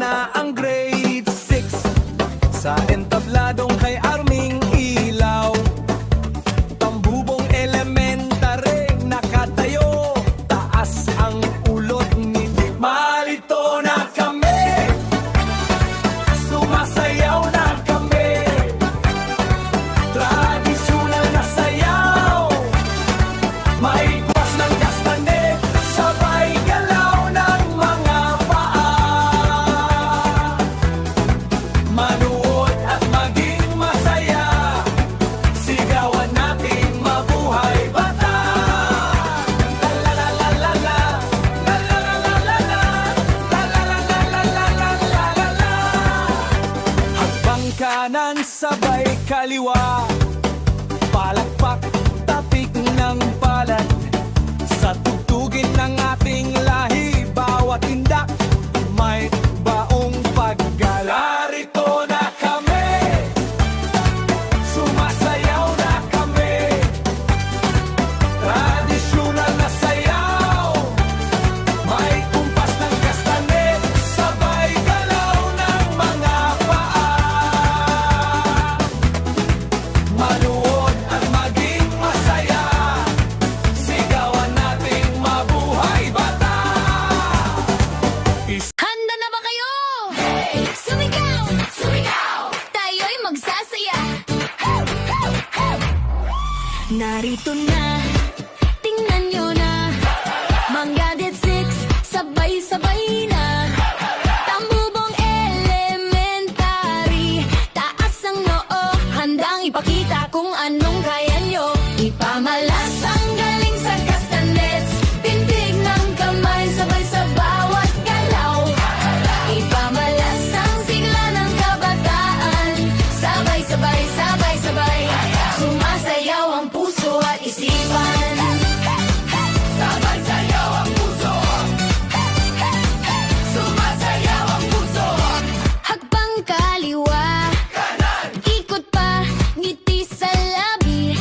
na ang grade 6 sa entabladong kay Arming Ilaw. Tambubong elementary nakatayo, taas ang ulot ni Dick. Malito na kami, sumasayaw na kami, tradisyonal na sayaw, may kwas ng kastanet, sabay galaw ng mga paa. Manood at maging masaya, sigawan natin mabuhay bata. La la la la la la, la la la la la la, la la la la la la la la la la. Hakbang kanan sabay kaliwa, palakpak tapik ng palad, sa tugtugin ng ating lahi, bawat tindak may baong paggala. Narito na kami, sumasayaw na kami, tradisyonal na sayaw, may kumpas ng kastanet, sabay galaw ng mga paa. Manood at maging masaya, sigawan nating mabuhay bata. Handa na ba kayo? Sumigaw! Sumigaw! Tayo'y magsasaya! Narito na, tingnan nyo na, mga Grade 6, sabay-sabay na. Tambubong elementary, taas ang noo, handang ipakita kung anong kaya nyo. Ipamalas ang galing sa castanets, pintig ng kamay, sabay sa bawat galaw. Ipamalas ang sigla ng kabataan, sabay-sabay, sabay-sabay, sumasayaw ang puso at isipan. Sabay-sayaw ang puso, sumasayaw ang puso. Hakbang kaliwa, Kanan, ikot pa, ngiti sa labi,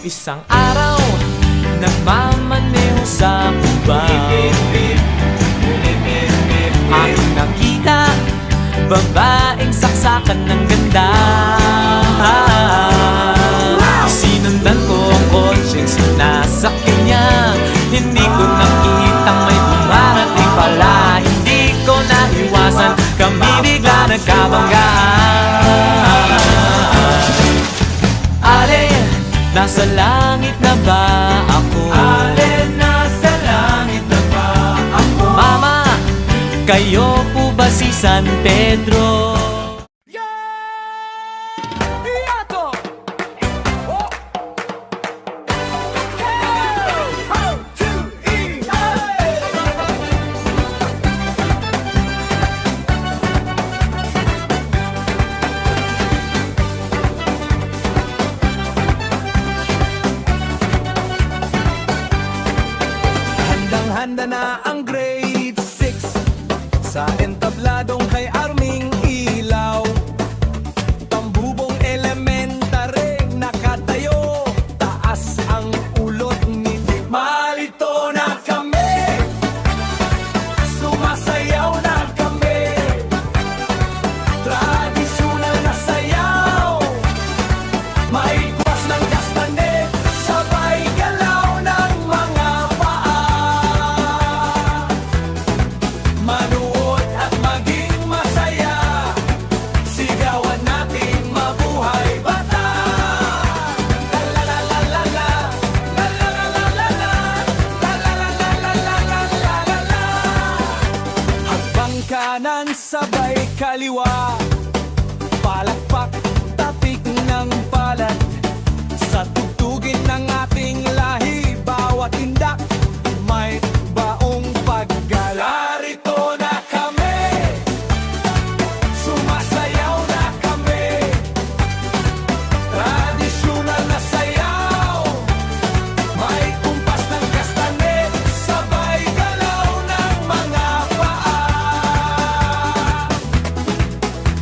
Isang araw, nagmamaneho sa kubang aking nakita, babaeng saksakan ng ganda. Sinundan ko ang kotseng sinasakyan niya. Hindi ko nakitang may dumarating pala. Hindi ko naiwasan, kami bigla nagkabanggaan. Ale, nasa langit na ba ako? Ale, nasa langit na ba ako? Mama, kayo po ba si San Pedro? Iyato! Oh! Hey! 1, 2, 3, hey! Handang-handa na ang grade 6 sa entabladong kay Arming Ilaw. Tambubong elementary nakatayo, taas ang ulot ni malito na kami, sumasayaw na kami, tradisyonal na sayaw, may kwas ng kastanet, sabay galaw ng mga paa. Manood at maging masaya, sigawan natin mabuhay bata. La la la la la la, la la la la la la, la la la la la la la la la la. Hakbang kanan sabay kaliwa, palakpak tatik ng palad, sa tugtugin ng ating lahi, bawat tindak may baong paggala. Narito na kami, sumasayaw na kami, tradisyonal na sayaw, may kumpas ng kastanet, sabay galaw ng mga paa.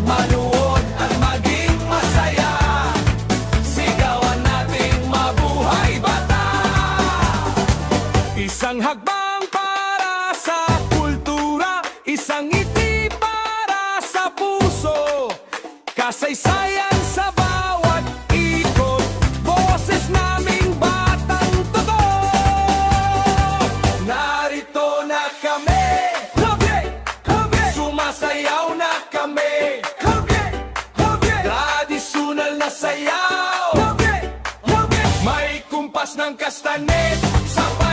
Manood at maging masaya, sigawan nating mabuhay bata. Isang hakbang para sa kultura, isang ngiti para sa puso, kasaysayan sa bawat ikot, boses naming batang totoo. Narito na kami, sumasayaw na kami, tradisyonal na sayaw, may kumpas ng kastanet, sabay